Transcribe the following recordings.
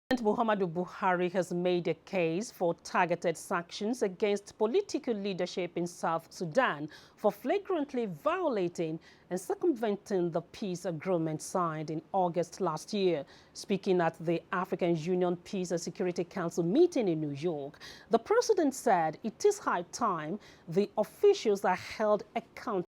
President Muhammadu Buhari has made a case for targeted sanctions against political leadership in South Sudan for flagrantly violating and circumventing the peace agreement signed in August last year. Speaking at the African Union Peace and Security Council meeting in New York, the president said it is high time the officials are held accountable.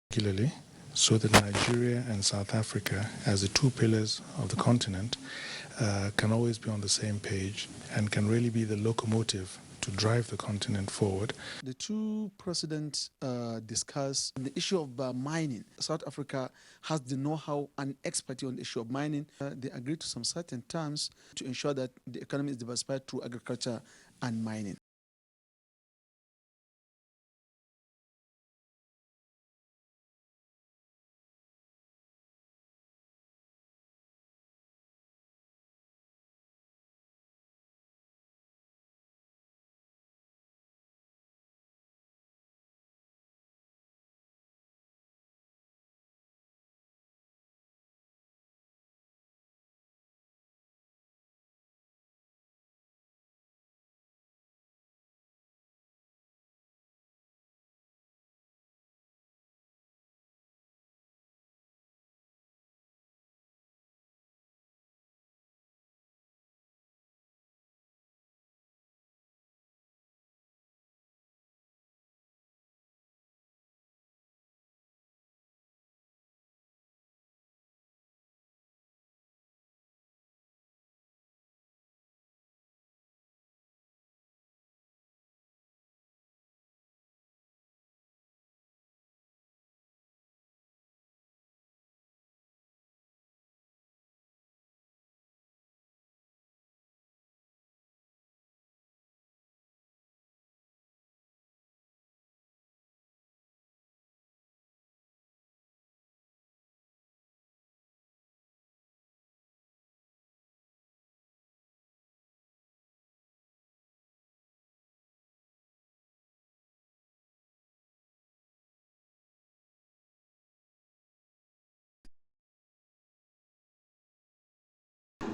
Particularly so that Nigeria and South Africa, as the two pillars of the continent, can always be on the same page and can really be the locomotive to drive the continent forward. The two presidents discussed the issue of mining. South Africa has the know-how and expertise on the issue of mining. They agreed to some certain terms to ensure that the economy is diversified through agriculture and mining.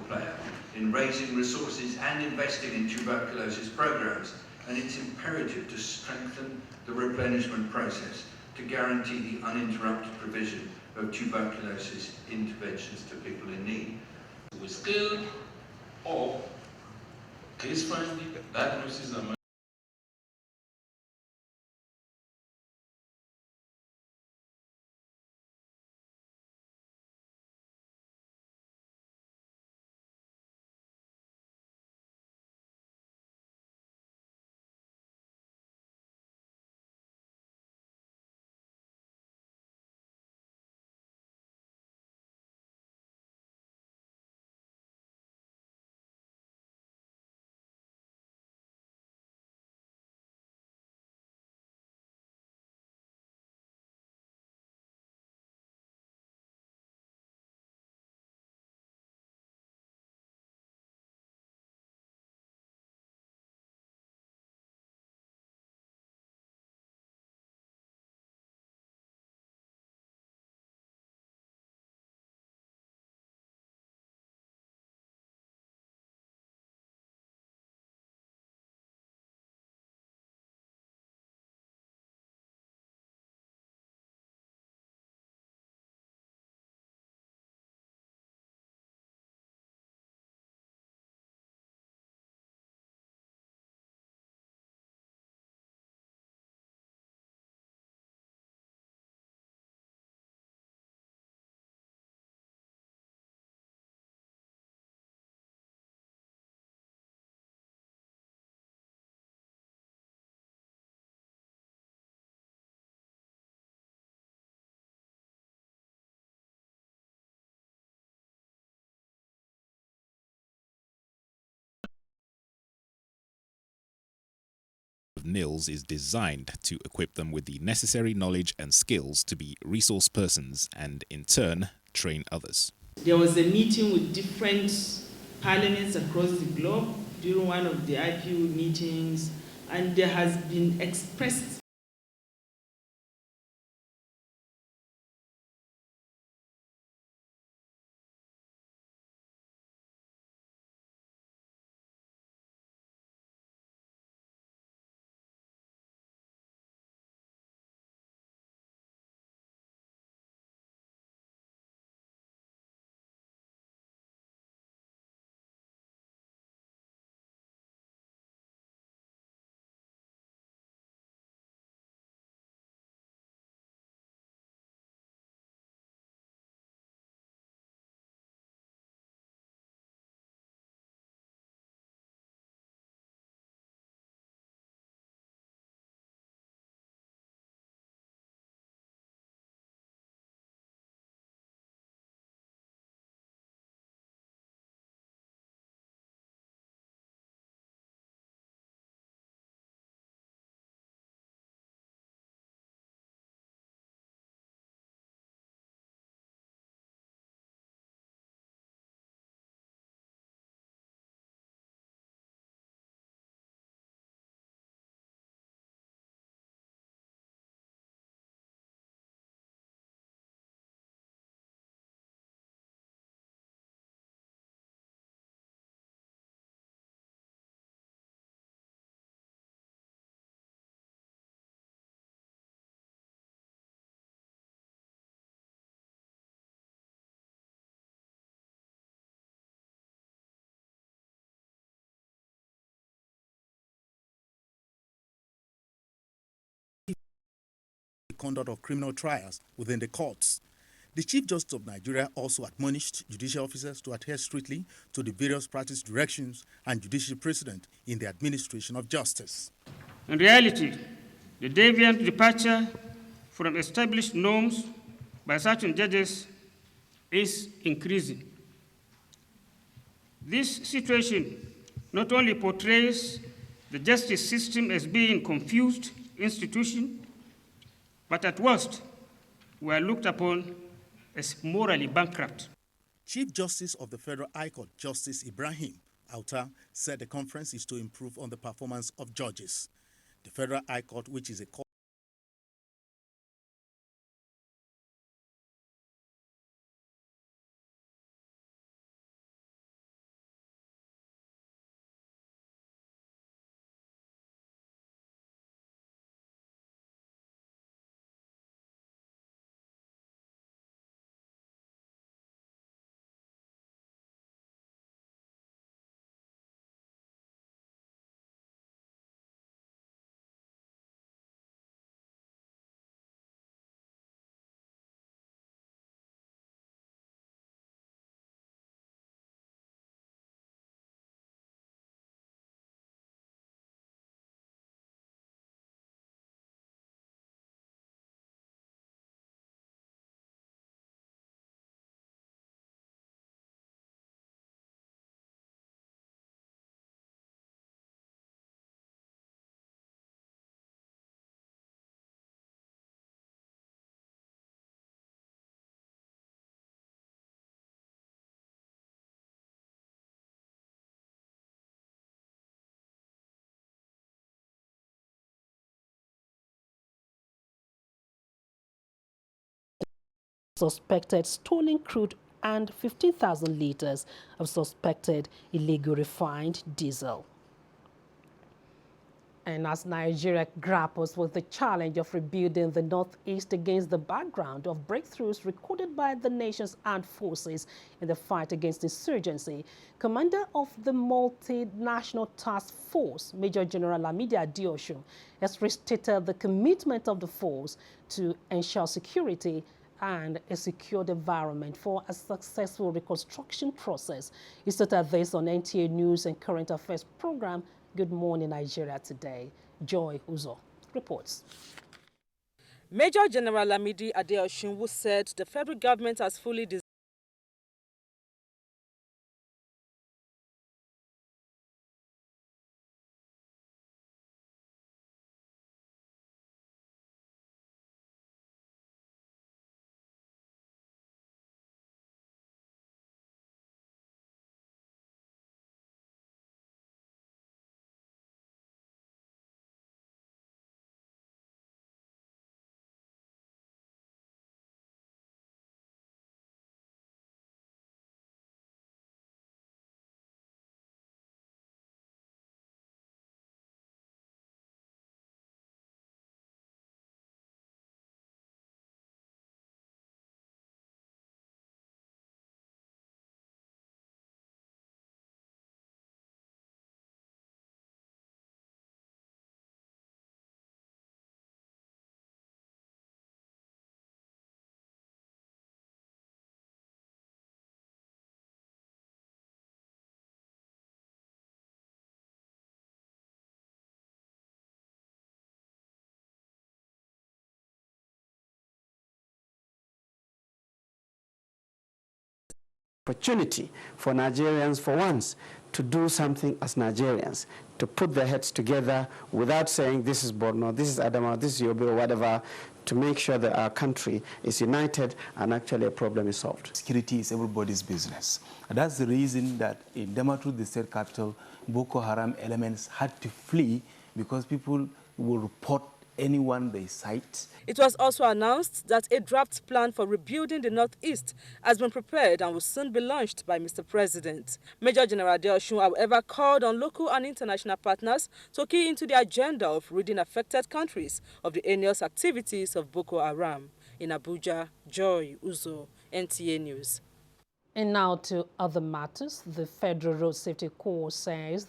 Player in raising resources and investing in tuberculosis programs, and it's imperative to strengthen the replenishment process to guarantee the uninterrupted provision of tuberculosis interventions to people in need. We scale up case finding, diagnosis and of NILS is designed to equip them with the necessary knowledge and skills to be resource persons and, in turn, train others. There was a meeting with different parliaments across the globe during one of the IPU meetings, and there has been expressed conduct of criminal trials within the courts. The Chief Justice of Nigeria also admonished judicial officers to adhere strictly to the various practice directions and judicial precedent in the administration of justice. In reality, the deviant departure from established norms by certain judges is increasing. This situation not only portrays the justice system as being a confused institution, but at worst, we are looked upon as morally bankrupt. Chief Justice of the Federal High Court, Justice Ibrahim Auta, said the conference is to improve on the performance of judges. The Federal High Court, which is a court suspected stolen crude and 15,000 litres of suspected illegal refined diesel. And as Nigeria grapples with the challenge of rebuilding the Northeast against the background of breakthroughs recorded by the nation's armed forces in the fight against insurgency, Commander of the Multinational Task Force, Major General Lamidi Adeosun, has restated the commitment of the force to ensure security and a secured environment for a successful reconstruction process. He stated this on NTA News and Current Affairs program, Good Morning Nigeria Today. Joy Uzo reports. Major General Lamidi Adeosun, who said the federal government has fully Opportunity for Nigerians for once to do something as Nigerians, to put their heads together without saying this is Borno, this is Adama, this is Yobe or whatever, to make sure that our country is united and actually a problem is solved. Security is everybody's business. And that's the reason that in Damaturu, the state capital, Boko Haram elements had to flee because people will report anyone they sight. It was also announced that a draft plan for rebuilding the Northeast has been prepared and will soon be launched by Mr. President. Major General Adeosun, however, called on local and international partners to key into the agenda of ridding affected countries of the heinous activities of Boko Haram. In Abuja, Joy Uzo, NTA News. And now to other matters. The Federal Road Safety Corps says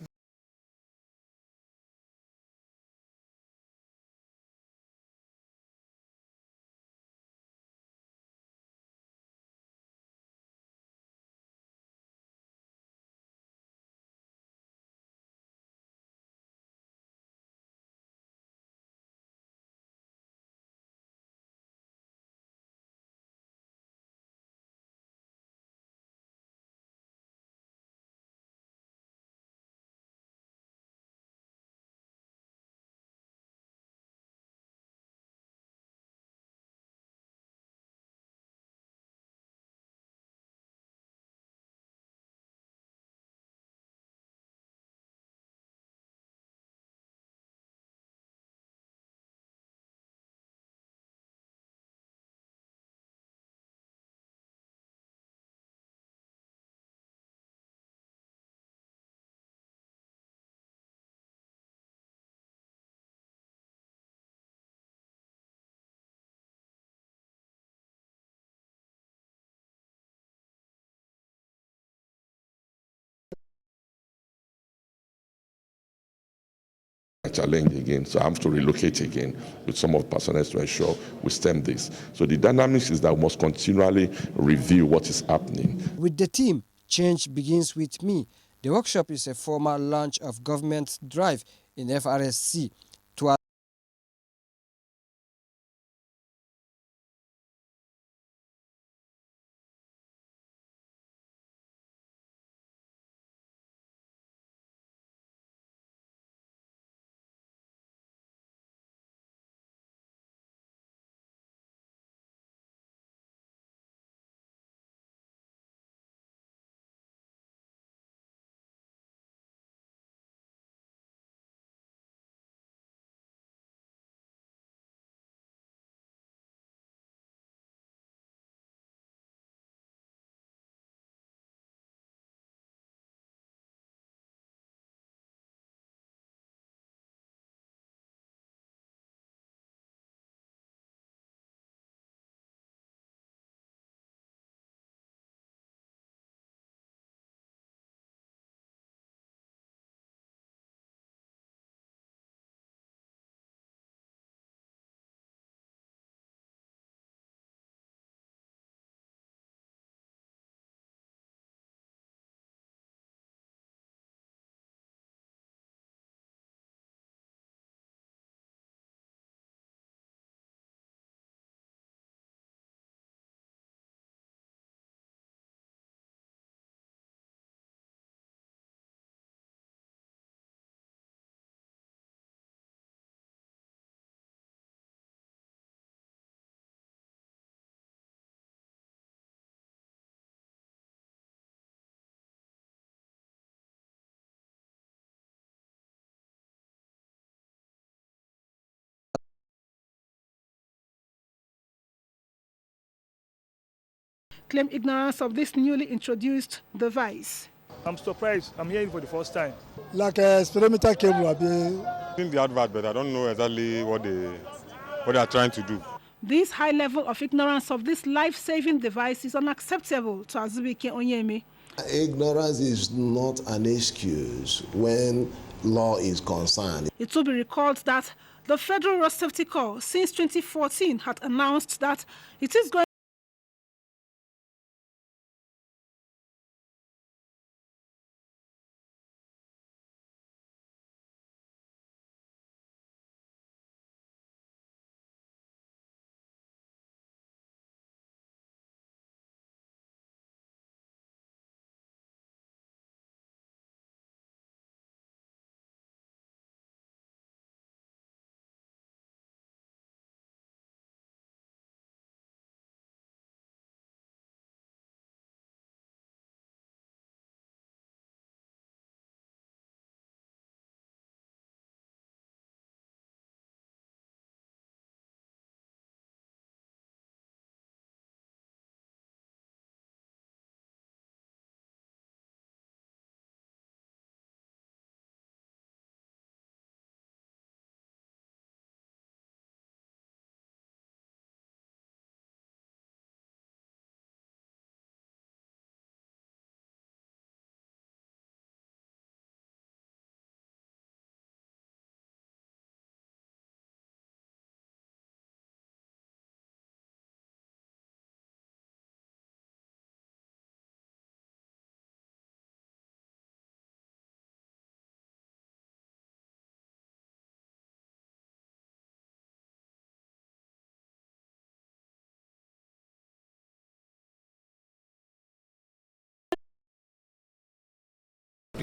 challenge again, so I have to relocate again with some of the personnel to ensure we stem this. So the dynamics is that we must continually review what is happening. With the team, change begins with me. The workshop is a formal launch of government's drive in FRSC to claim ignorance of this newly introduced device. I'm surprised. I'm hearing for the first time. Like a experimental cable. I've seen the advert, but I don't know exactly what they are trying to do. This high level of ignorance of this life-saving device is unacceptable to Azubike Onyeme. Ignorance is not an excuse when law is concerned. It will be recalled that the Federal Road Safety Corps since 2014 had announced that it is going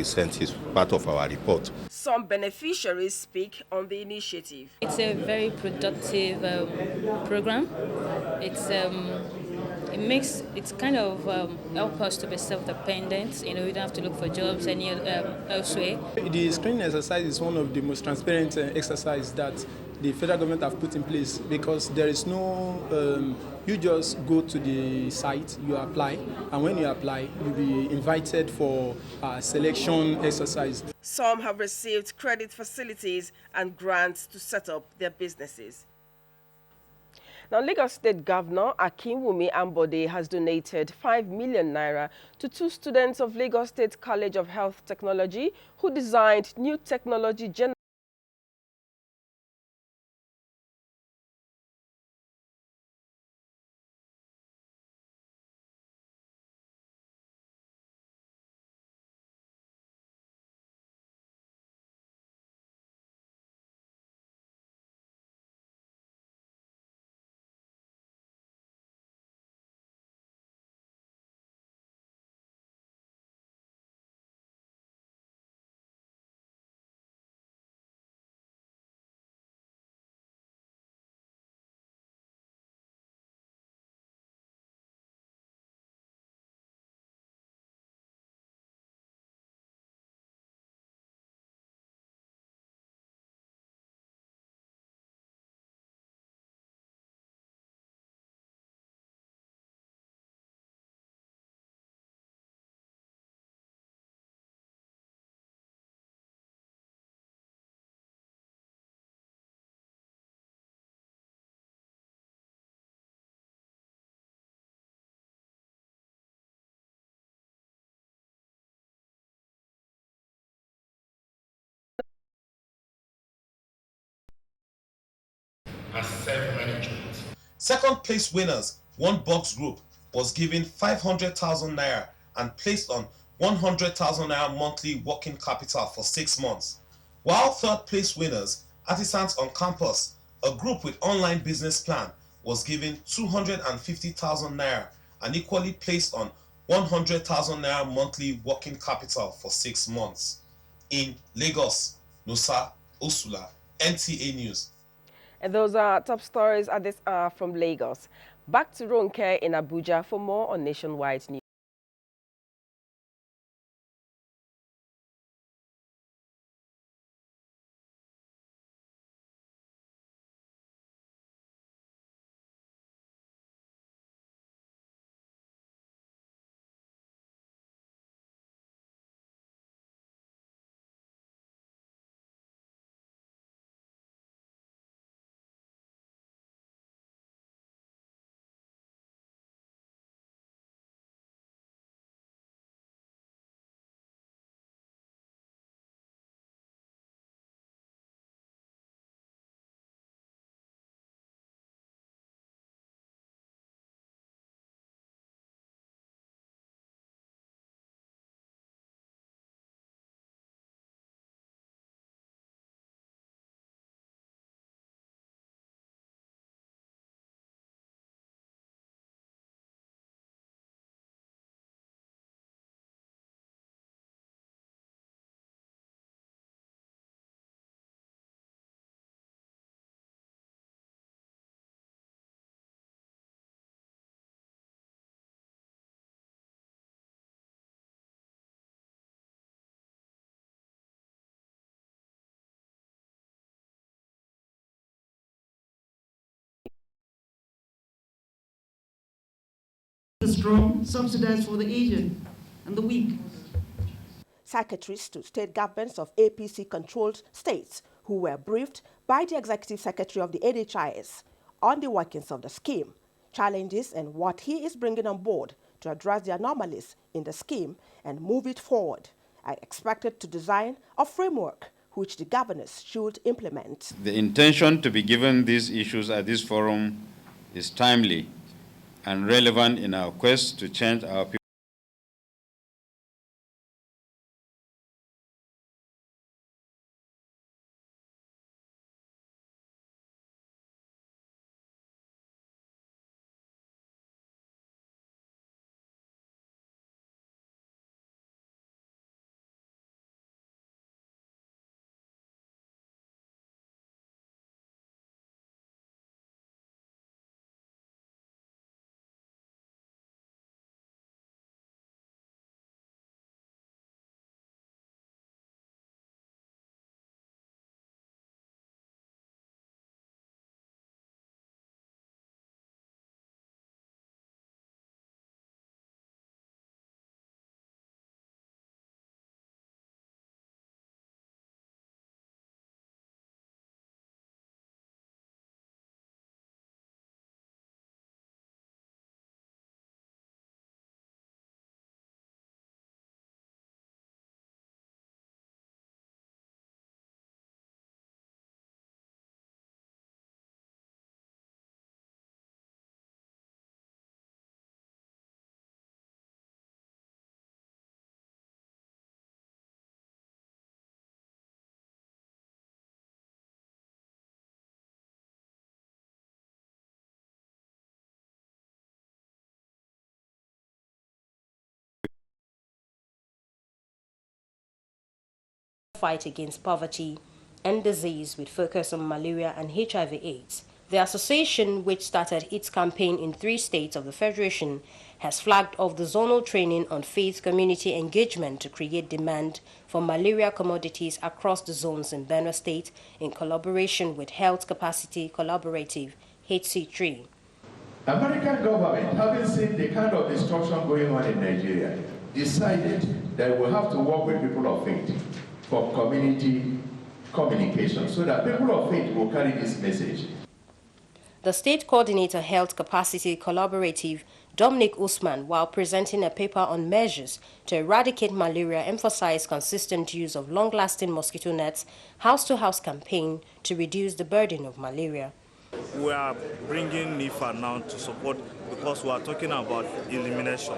present is part of our report. Some beneficiaries speak on the initiative. It's a very productive program. It's kind of help us to be self-dependent. You don't have to look for jobs elsewhere. The screening exercise is one of the most transparent exercises that the federal government have put in place, because there is no, you just go to the site, you apply, and when you apply, you'll be invited for a selection exercise. Some have received credit facilities and grants to set up their businesses. Now, Lagos State Governor Akinwumi Ambode has donated 5 million naira to 2 students of Lagos State College of Health Technology who designed new technology generators. And self-management. Second place winners, one box group, was given 500,000 naira and placed on 100,000 naira monthly working capital for 6 months. While third place winners, artisans on campus, a group with online business plan, was given 250,000 naira and equally placed on 100,000 naira monthly working capital for 6 months. In Lagos, Nusa Osula, NTA News. And those are top stories at this hour from Lagos. Back to Ronke in Abuja for more on Nationwide News. The strong subsidized for the aged and the weak. Secretaries to state governments of APC-controlled states who were briefed by the Executive Secretary of the NHIS on the workings of the scheme, challenges and what he is bringing on board to address the anomalies in the scheme and move it forward, are expected to design a framework which the governors should implement. The intention to be given these issues at this forum is timely and relevant in our quest to change our people. fight against poverty and disease with focus on malaria and HIV/AIDS. The association, which started its campaign in 3 states of the Federation, has flagged off the zonal training on faith community engagement to create demand for malaria commodities across the zones in Benue State in collaboration with Health Capacity Collaborative, HC3. American government, having seen the kind of destruction going on in Nigeria, decided that we have to work with people of faith for community communication so that people of faith will carry this message. The state coordinator Health Capacity Collaborative, Dominic Usman, while presenting a paper on measures to eradicate malaria, emphasized consistent use of long-lasting mosquito nets, house-to-house campaign to reduce the burden of malaria. We are bringing NIFA now to support because we are talking about elimination.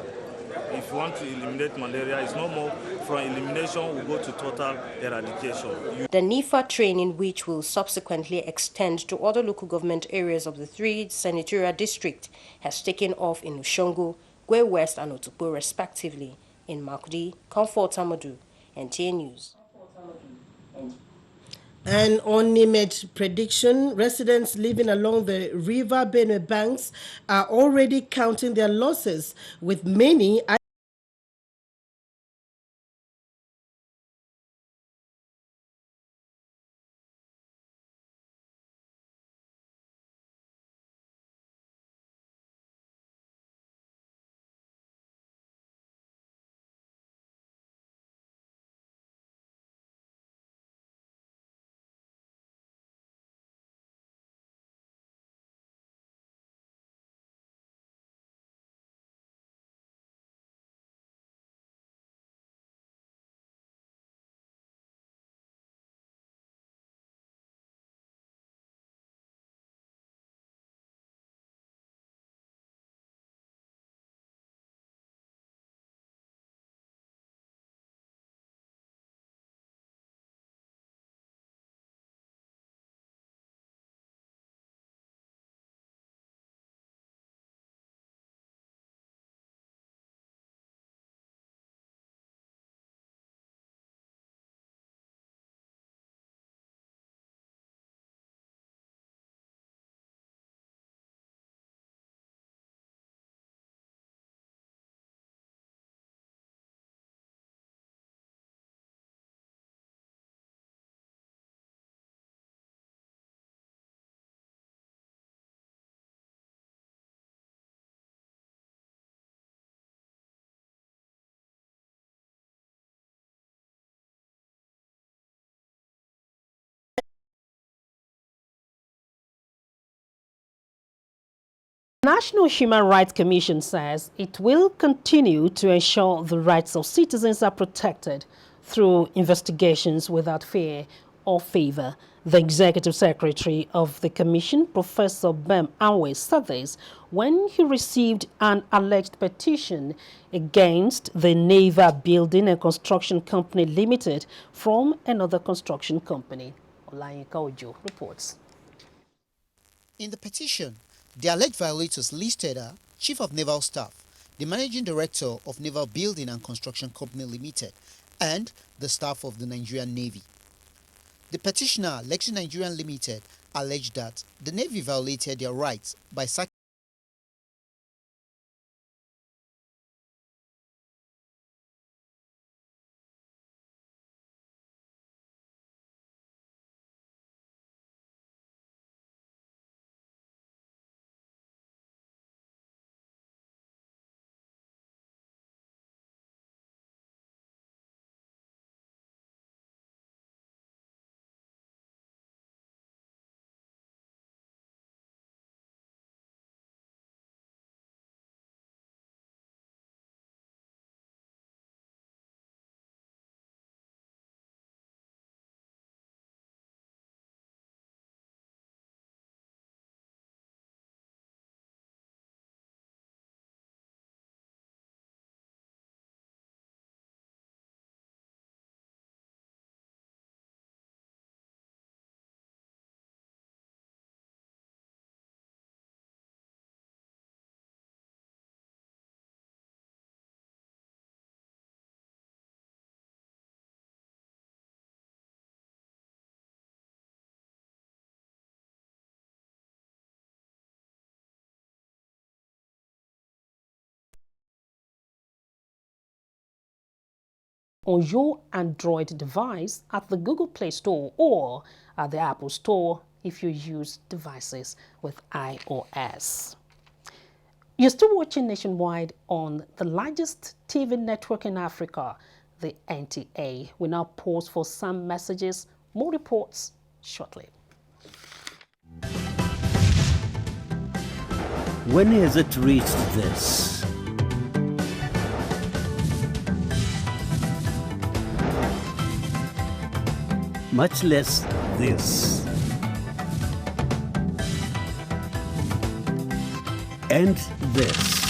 If you want to eliminate malaria, it's no more from elimination, we go to total eradication. The NIFA training, which will subsequently extend to other local government areas of the 3 senatorial districts, has taken off in Ushongo, Gwe West and Otukpo respectively. In Makudi, Comfort Amadou, NTA News. An unnamed prediction, residents living along the River Benue banks are already counting their losses, with many The National Human Rights Commission says it will continue to ensure the rights of citizens are protected through investigations without fear or favor. The Executive Secretary of the Commission, Professor Bem Awe, said this when he received an alleged petition against the Naval Building and Construction Company Limited from another construction company. Olayinka Ojo reports. In the petition, the alleged violators listed are Chief of Naval Staff, the Managing Director of Naval Building and Construction Company Limited, and the staff of the Nigerian Navy. The petitioner, Lexi Nigerian Limited, alleged that the Navy violated their rights by sacking on your Android device at the Google Play Store or at the Apple Store if you use devices with iOS. You're still watching Nationwide on the largest TV network in Africa, the NTA. We now pause for some messages, more reports shortly. When has it reached this? Much less this. And this.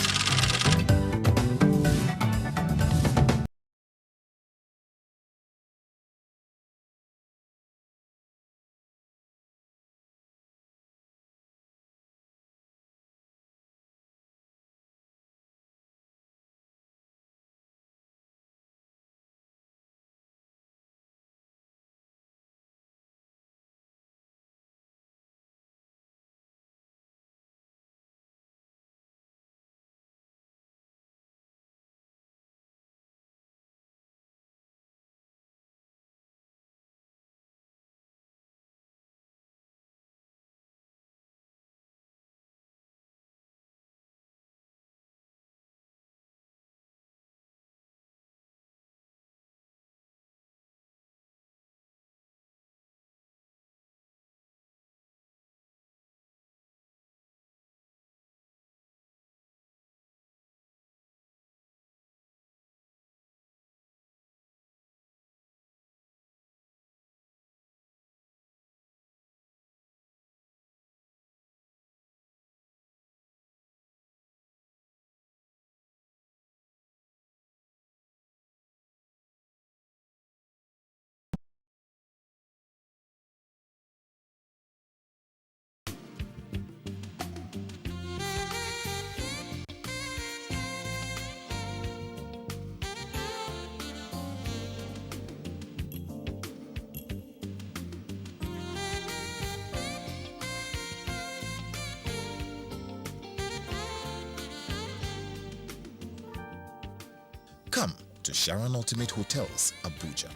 Come to Sharon Ultimate Hotels, Abuja,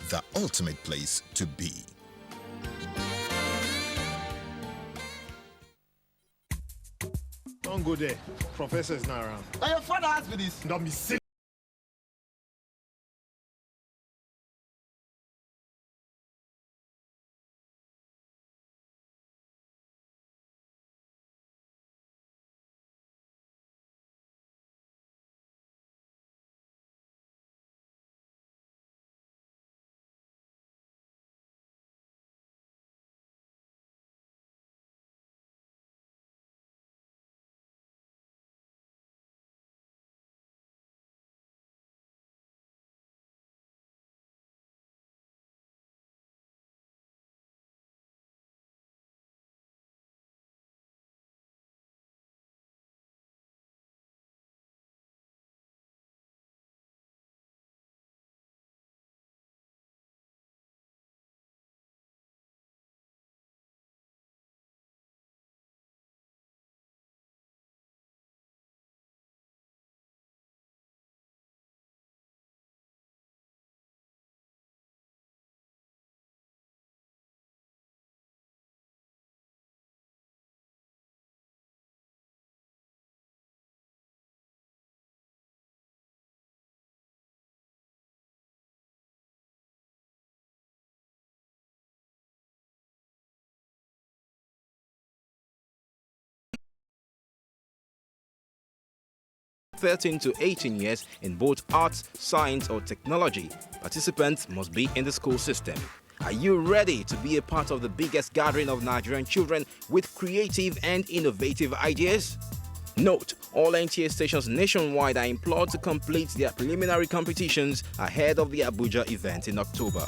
the ultimate place to be. Don't go there. Professor is not around. Now your father asked me this. Don't be silly. (13 to 18 years) in both arts, science or technology. Participants must be in the school system. Are you ready to be a part of the biggest gathering of Nigerian children with creative and innovative ideas? Note, all NTA stations nationwide are implored to complete their preliminary competitions ahead of the Abuja event in October.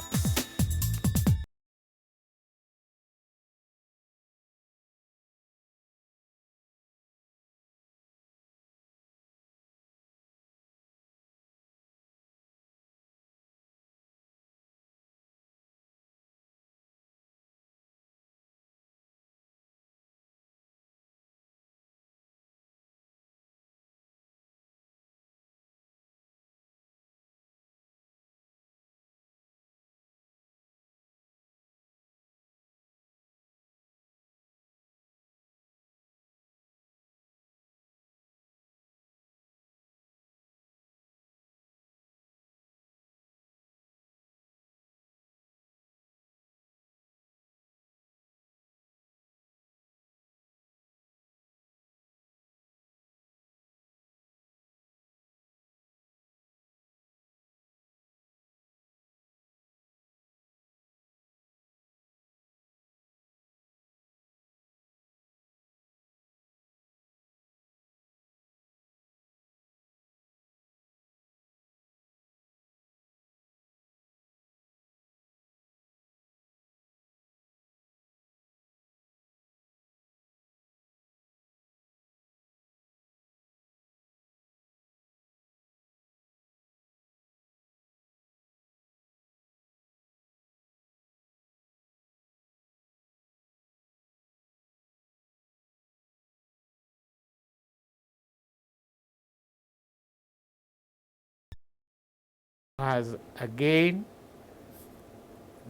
has again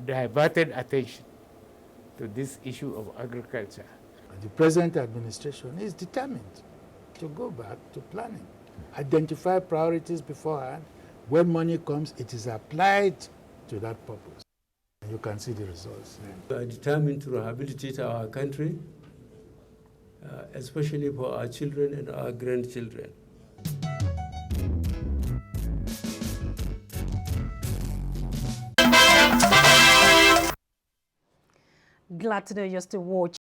diverted attention to this issue of agriculture. The present administration is determined to go back to planning, identify priorities beforehand. When money comes, it is applied to that purpose. And you can see the results. We are determined to rehabilitate our country, especially for our children and our grandchildren. Glad to know you're still watching.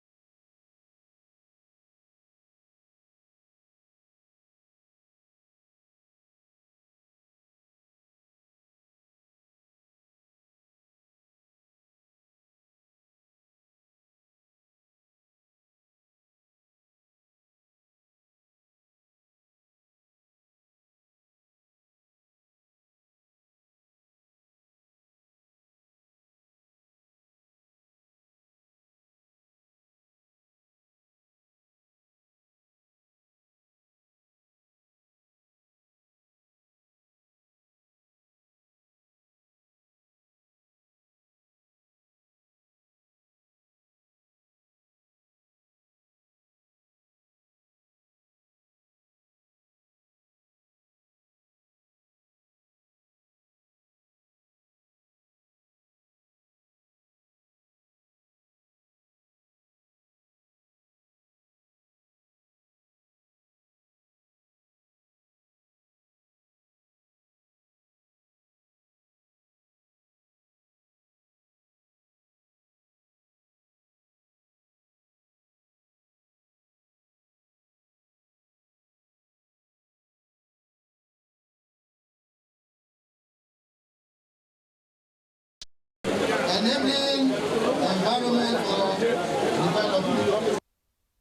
Enabling environment for development.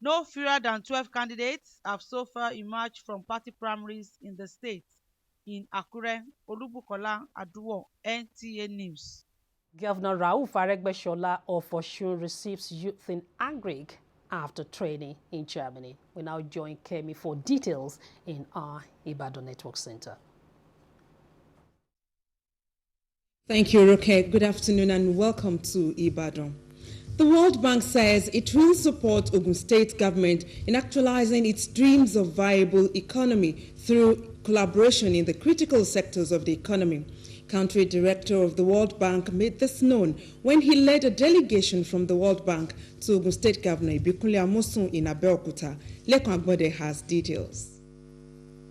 No fewer than 12 candidates have so far emerged from party primaries in the state. In Akure, Olubukola Aduwo, NTA News. Governor Rauf Aregbesola of Osun receives youth in agric after training in Germany. We now join Kemi for details in our Ibadan Network Center. Thank you, Roque. Good afternoon and welcome to Ibadan. The World Bank says it will support Ogun State government in actualizing its dreams of viable economy through collaboration in the critical sectors of the economy. Country Director of the World Bank made this known when he led a delegation from the World Bank to Ogun State Governor Ibikunle Amosun in Abeokuta. Lekon Agbode has details.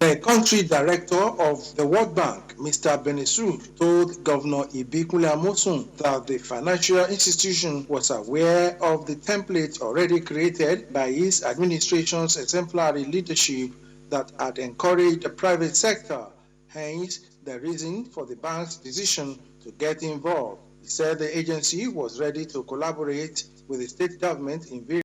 The country director of the World Bank, Mr. Benisu, told Governor Ibikunle Amosun that the financial institution was aware of the template already created by his administration's exemplary leadership that had encouraged the private sector, hence the reason for the bank's decision to get involved. He said the agency was ready to collaborate with the state government in various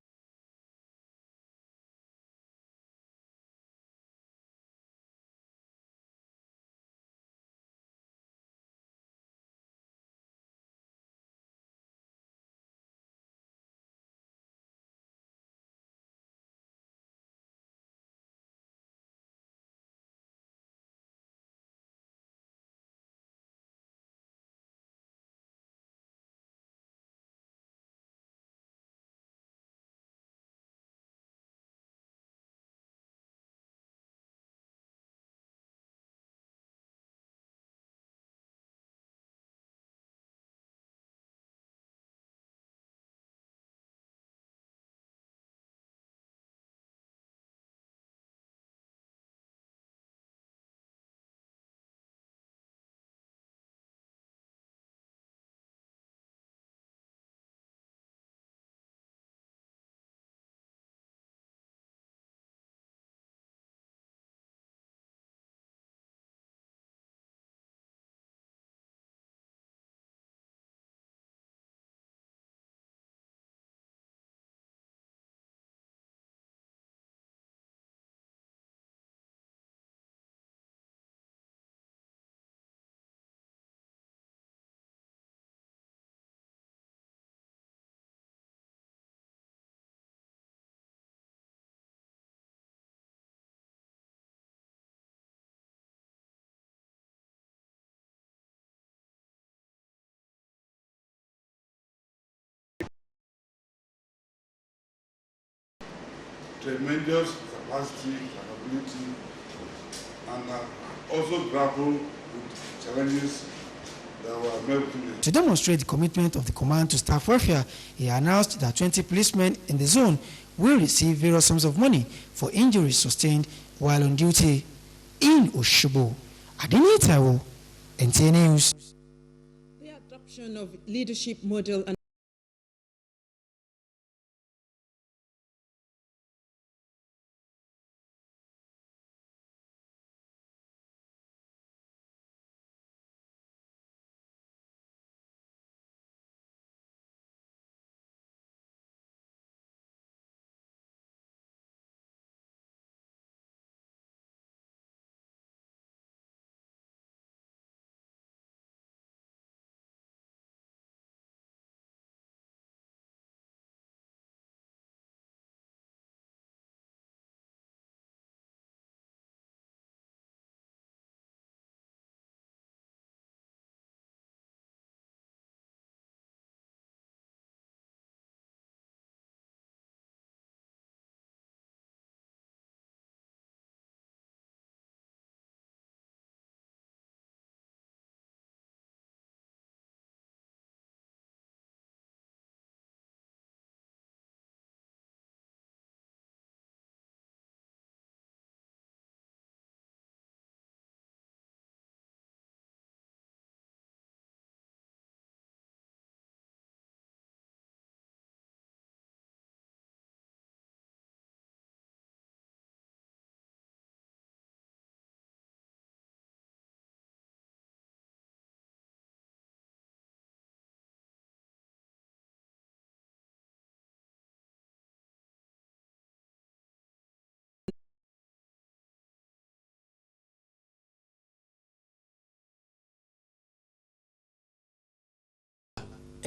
tremendous capacity, capability, and also grapple with challenges that were met with. To demonstrate the commitment of the command to staff welfare, he announced that 20 policemen in the zone will receive various sums of money for injuries sustained while on duty. In Oshobo, Adini Taiwo, NTA News. The adoption of leadership model and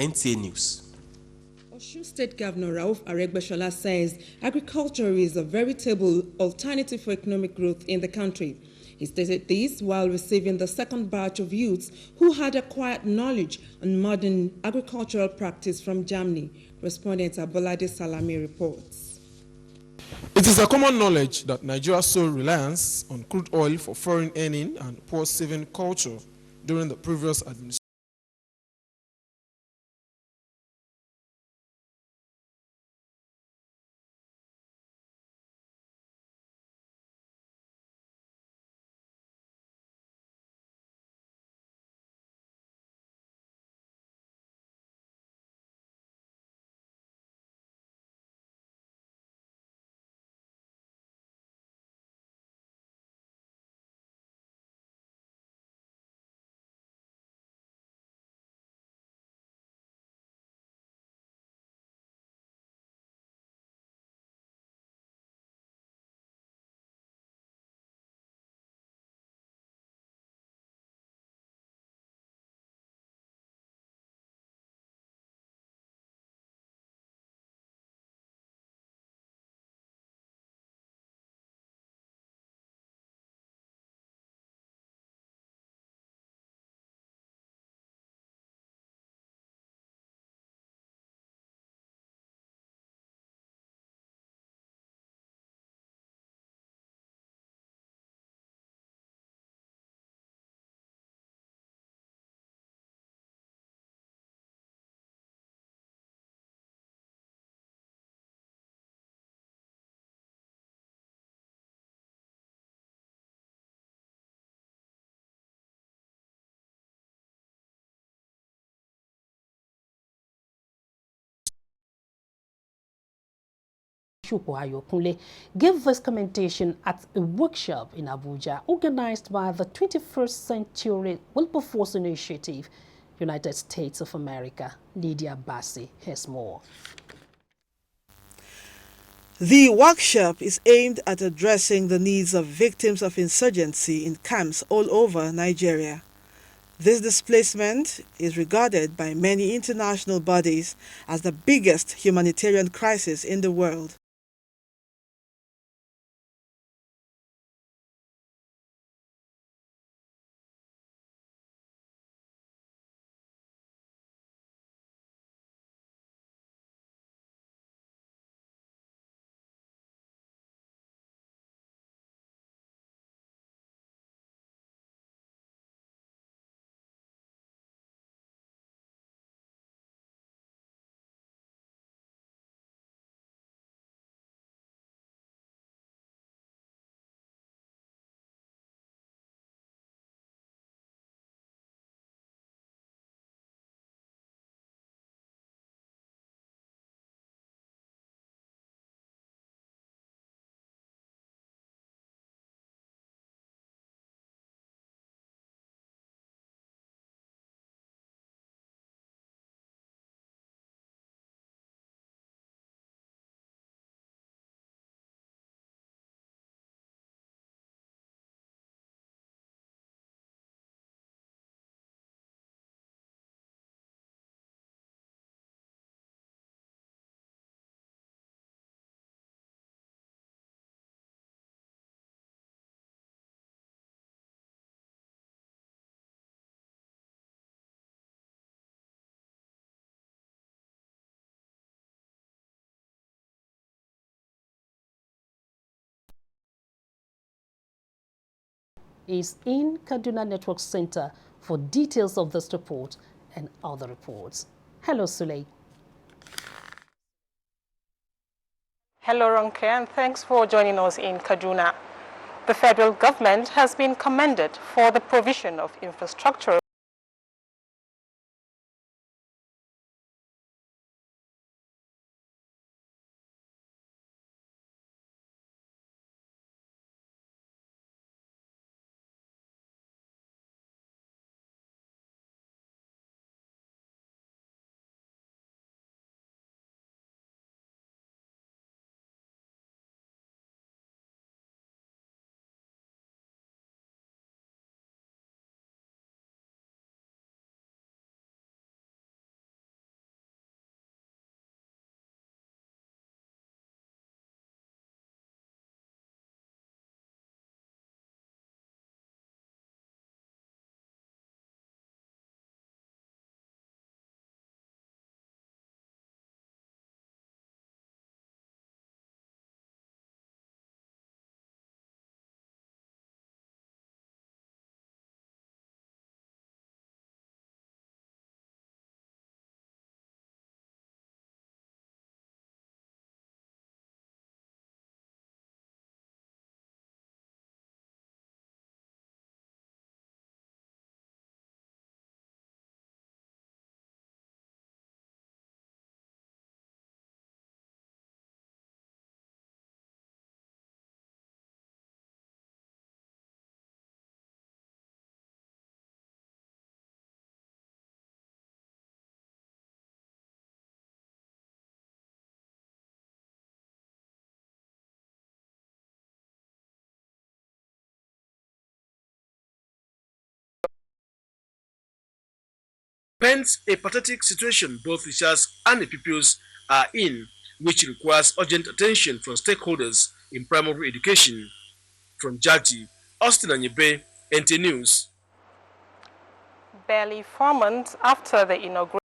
NTA News. Osun State Governor Rauf Aregbesola says agriculture is a veritable alternative for economic growth in the country. He stated this while receiving the second batch of youths who had acquired knowledge on modern agricultural practice from Germany. Correspondent Abolade Salami reports. It is a common knowledge that Nigeria's sole reliance on crude oil for foreign earning and poor saving culture during the previous administration Shupo Ayokunle gave this commentation at a workshop in Abuja organized by the 21st Century Wilberforce Initiative, United States of America. Lydia Bassi has more. The workshop is aimed at addressing the needs of victims of insurgency in camps all over Nigeria. This displacement is regarded by many international bodies as the biggest humanitarian crisis in the world. is in Kaduna Network Center for details of this report and other reports. Hello, Suley. Hello, Ronke, and thanks for joining us in Kaduna. The federal government has been commended for the provision of infrastructure paints a pathetic situation both teachers and the pupils are in, which requires urgent attention from stakeholders in primary education. From Jaji, Austin Anyebe, NTA News. barely 4 months after the inauguration.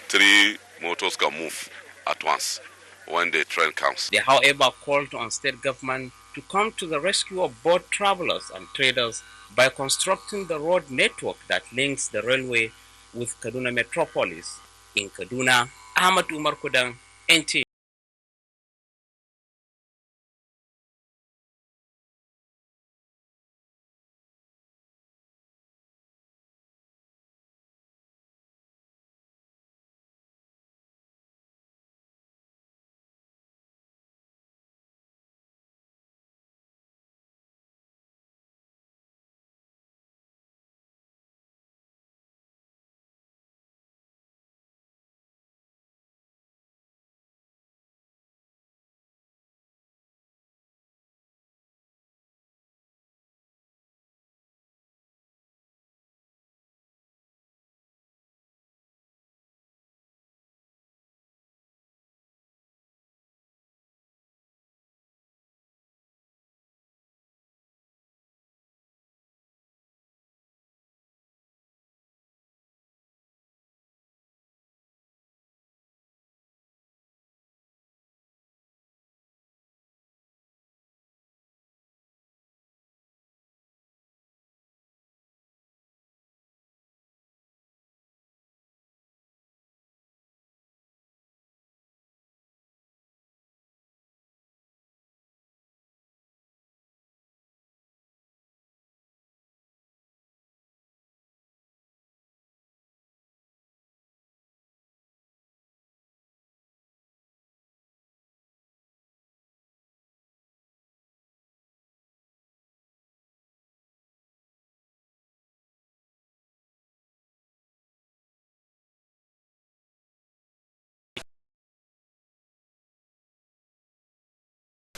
Three motors can move at once when the train comes. They, however, called on state government to come to the rescue of both travelers and traders by constructing the road network that links the railway with Kaduna metropolis. In Kaduna, Ahmad Umar Kudang, NTA.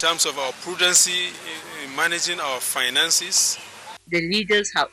terms of our prudency in managing our finances. The leaders have